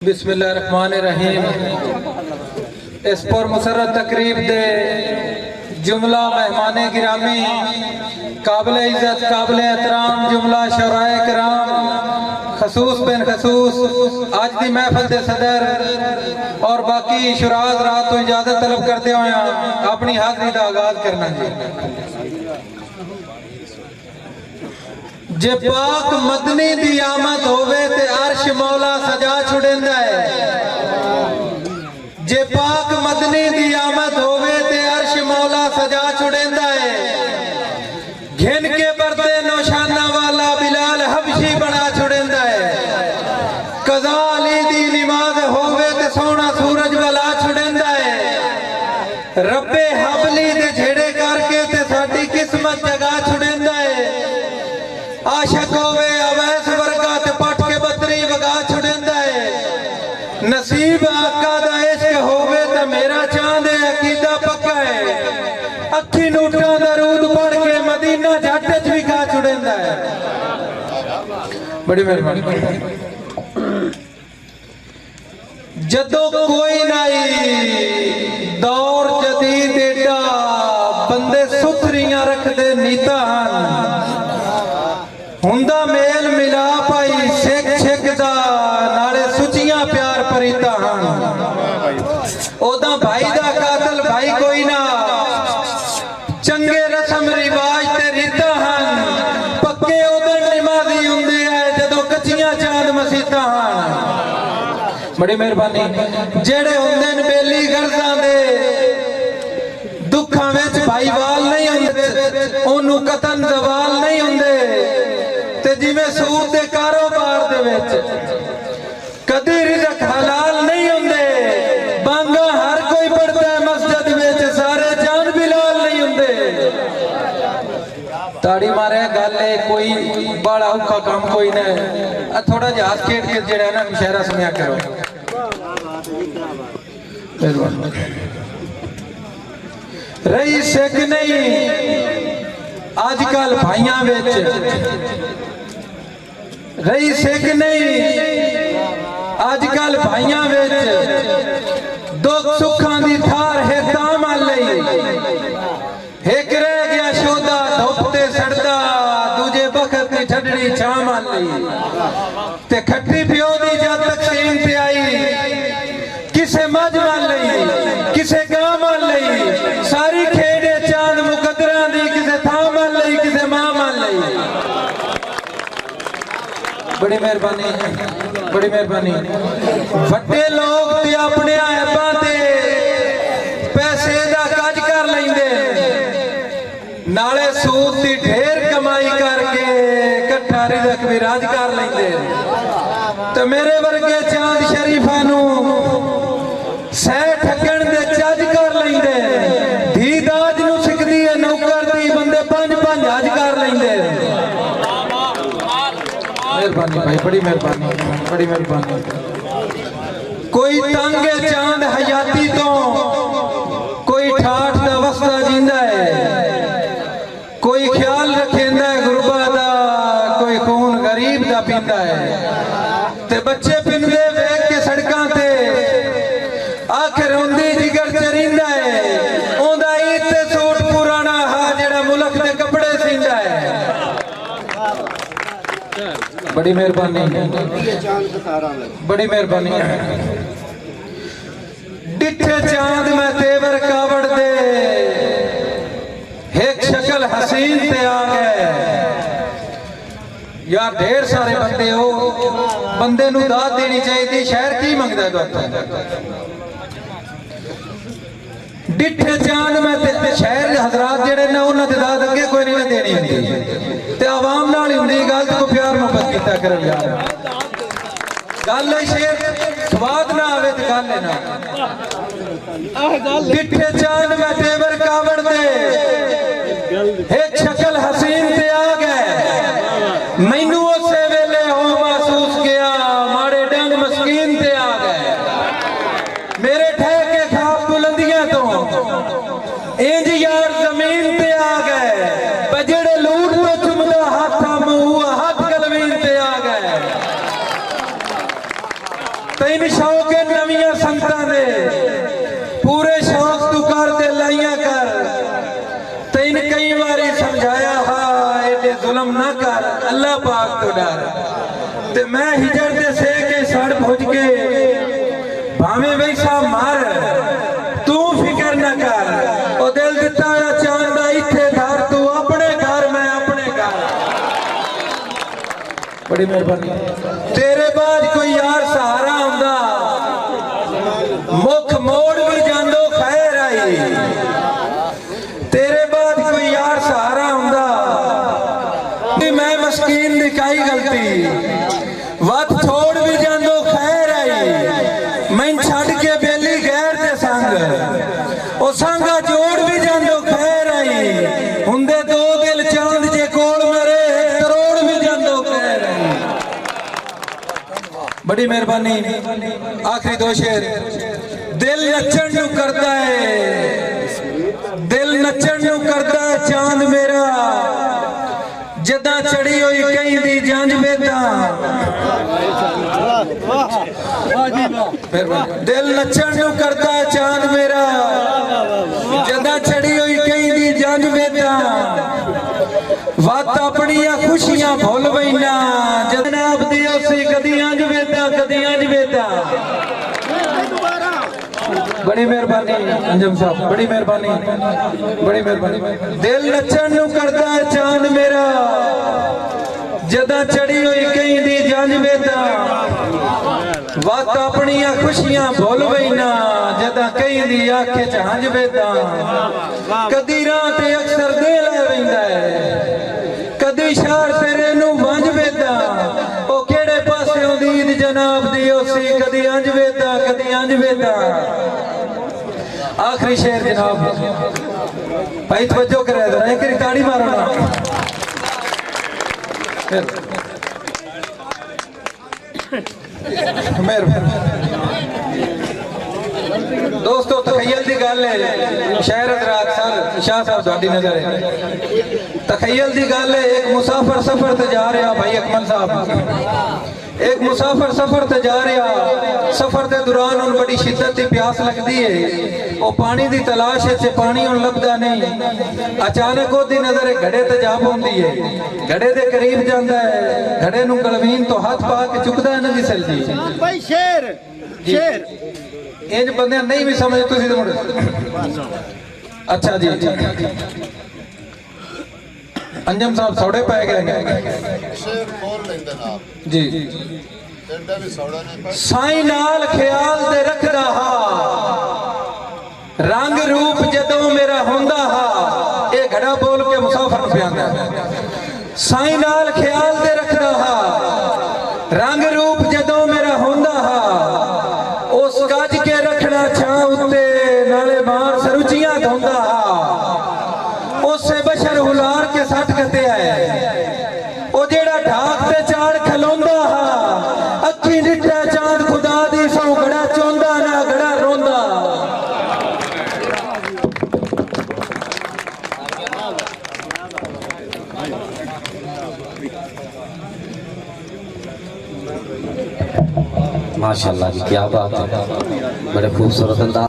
बिस्मिल्लाहिर्रहमानिर्रहीम। इस पर मुसर्रत तकरीब दे जुमला मेहमाने गिरामी काबिल इज़्ज़त काबिल एहतराम जुमला शौराए कराम खसूस बिन खसूस आज की महफिल के सदर और बाकी शुराज रात तो इजाजत तलब करते हुए अपनी हाज़री का आगाज करना जे पाक मदनी दी आमद होवे ते अर्श मौला सजा छुड़ेंदा है। जे पाक मदनी दी आमद होवे ते अर्श मौला सजा छुड़ेंदा है। घिन के बरदे नौशाना वाला बिलाल हबशी बना छुड़ेंदा है। कज़ा अली दी नमाज होवे ते सोना सूरज वाला छुड़ेंदा है। रब्बे हबली दे झेड़े करके ते साडी किस्मत जगा छुड़ेंदा है। आशक होवे अवैस वर्गा ते पट के बदरी वगा छुड़ेंदा है। नसीब आका दा इश्क होवे ते मेरा चांद अकीदा पक्का है। अखी नूटा दरूद पढ़ के मदीना झट च भी गा छुड़ेंदा है। बड़ी मेहरबानी। जदों कोई नहीं दौर जदीद एडा बंदे सुथरियां रखदे नीता हन। हुंदा मेल मिला भाई सिख सिख दा नाले सुचियां प्यार परीता हन। ओदा भाई दा कातल भाई कोई ना चंगे रस्म रिवाज ते रीता हन। पक्के उदन नमाजी हुंदे है जदों कच्चियां चांद मसीता हन। बड़ी मेहरबानी। जेड़े हुंदे न बेली गर्जां दे दुखां विच भाईवाल नहीं हुंदे ओनू कतन जवाल नहीं हुंदे ते जिवें सूद दे कारोबार दे विच कदी रिज़्क हलाल नहीं हुंदे। बांगा हर कोई पढ़दा है मस्जिद विच सारे जान बिलाल नहीं हुंदे। ताड़ी मारे गल है कोई बड़ा औखा काम कोई नहीं। थोड़ा जिहा हस खेड के जेड़ा ना मुशायरा सुनिया करो। रही सिख नहीं आजकल भाइयां विच रही सिख नहीं आजकल भाइयां विच दुख सुखां दी थार है तामल लई। एक रह गया शोदा धुप ते सड़दा दूजे बखत दी ठडड़ी छामल लई। ते खट्टी प्यो दी जद तकसीम ते आई किसे मजमल लई किसे गामल लई। सारी खेड़े चांद मुकदरां दी किसे थामल लई किसे मामल लई। बड़ी मेहरबानी बड़ी मेहरबानी। वड्डे लोग ते अपने ऐबां ते पैसे दा कज कर लैंदे नाले सूद दी ढेर कमाई करके इकट्ठा रिज़्क भी राज कर लैंदे। ते मेरे वर्गे चांद शरीफां नू सह ठगण दे चज कर लैंदे। धी दाज नू सिकदी है नौकर दी बंदे पंज पंज हज कर लैंदे। मेहरबानी भाई बड़ी मेहरबानी बड़ी मेहरबानी। कोई तंग चांद हयाती तो कोई ठाठ दा वसदा जींदा है। कोई ख्याल रखेंदा है गुरबा दा कोई खून गरीब दा पींदा है। ते बच्चे पिंदे वेख के सड़कां ते आखिर हुंदी जिगर चरिंदा है। ओंदा ईद ते सूट पुराना हा जेड़ा मुल्क दे कपड़े सींदा है। बड़ी मेहरबानी बड़ी मेहरबानी। डिठे चांद में तेवर कावड़ दे एक शक्ल हसीन ते आ गए। यार ढेर सारे बंदे हो बंदे नू दाद देनी चाहिए। शहर की मंगदा है डिठे चांद में शहर हजरात जेड़े ने उन्हां दी दाद अगे कोई नहीं देनी हुंदी ते आवाम नाल हुंदी गल को प्यार मोहब्बत कीता करो यार। गल है शेर स्वाद ना आवे ते गल है ना। डिठे चांद में तेवर कावड़ दे एक शक्ल हसीन ते आ गए। मैनू उसे वेले हो महसूस किया माड़े डंग मस्कीन ते आ गए। मेरे ठहके खाब बुलंदियां तो इंज यार जमीन पे आ गए। बजड़े लूट तो चुमदा हाथा मुंह हाथ गलवीन पे आ गए। तीन शौक है नविया संतां दे पूरे शौक तू कर ते लाइया कर तैन कई बारी समझाया हा एडे जुल्म ना कर अल्लाह पाक तो डर ते मैं हिजर दे से के सड़ भुज के भावे वैसा मार तू फिक्र ना कर ओ दिल दिता है चांदा इथे धर तू अपने घर मैं अपने घर बड़ी मेहरबानी तेरे बाद कोई यार सहारा आंदा मुख मोड़ भी जांदो खैर आई तेरे बाद कोई यार सहारा आंदा मैं मस्कीन दी काई गलती वत छोड़ भी जांदो खैर आई मैं छड़ के बेली गैर दे संग ओ संगा जोड़ भी जांदो खैर आई हुंदे दो दिल चांद जे कोल मेरे करोड़ भी जांदो खैर आई बड़ी मेहरबानी आखिरी दो शेर दिल नचण नू करदा है दिल नचण नू करदा है चांद मेरा जदा चढ़ी हुई कहीं दी जंज बेदा दिल नचण नू करदा है चांद मेरा जदा चढ़ी हुई कहीं दी जंज बेदा वत अपनियां खुशियां भुल बैना जनाब दी उसी कदी अंज बेदा कदी अंज बेदा बड़ी मेहरबानी अंजम साहब बड़ी मेहरबानी दिल नचण नू करदा है चांद मेरा जदा चढ़ी हुई कहीं दी जंज बेदा वत अपनियां खुशियां भुल बैना जदा कहीं दी आखे च हंज बेदा कदी रात अक्सर दे लै वैंदा है कदी शार तेरे नू वंज बेदा ओ केड़े पासे उम्मीद जनाब दी उसी कदी अंज बेदा कदी अंज बेदा आखिरी शेर जनाब भाई तवज्जो करे जरा एक ताड़ी मारो ना दोस्तों तखय्युल दी गल है शहर हजरात सर शाह साहब तुहाडी नजर है तखय्युल दी गल है एक मुसाफिर सफर ते जा रहा भाई अकमल साहब एक मुसाफिर सफर ते जा रहा सफर के दौरान उन बड़ी शिद्दत की प्यास लगती है वो पानी की तलाश है पानी उन लभदा नहीं अचानक ओदी नजर एक घड़े ते जा पौंदी है घड़े के करीब जाता है घड़े नू गलवीन तो हाथ पा के चुकदा है ना जिसल जी भाई शेर शेर इंज बंदे नहीं भी समझ तुसी तो अच्छा जी अंजम साहब सौड़े पै गए जी साईं नाल ख्याल दे रखदा हा रंग रूप जदों मेरा हुंदा हा ये घड़ा बोल के मुसाफिर पे आंदा साईं नाल ख्याल दे रखदा हा रंग रूप जदों मेरा हुंदा हा उस गज के रखना छां उत्ते नाले मार सरुचियां धोंदा हा उससे बशर हुलार के सट कते है ओ जेड़ा ढाक ते चाड़ खलोंदा हा अखी डिठा चांद खुदा दी सौ घड़ा चोंदा ना घड़ा रोंदा माशाल्लाह जी क्या बात है बड़े खूबसूरत अंदाज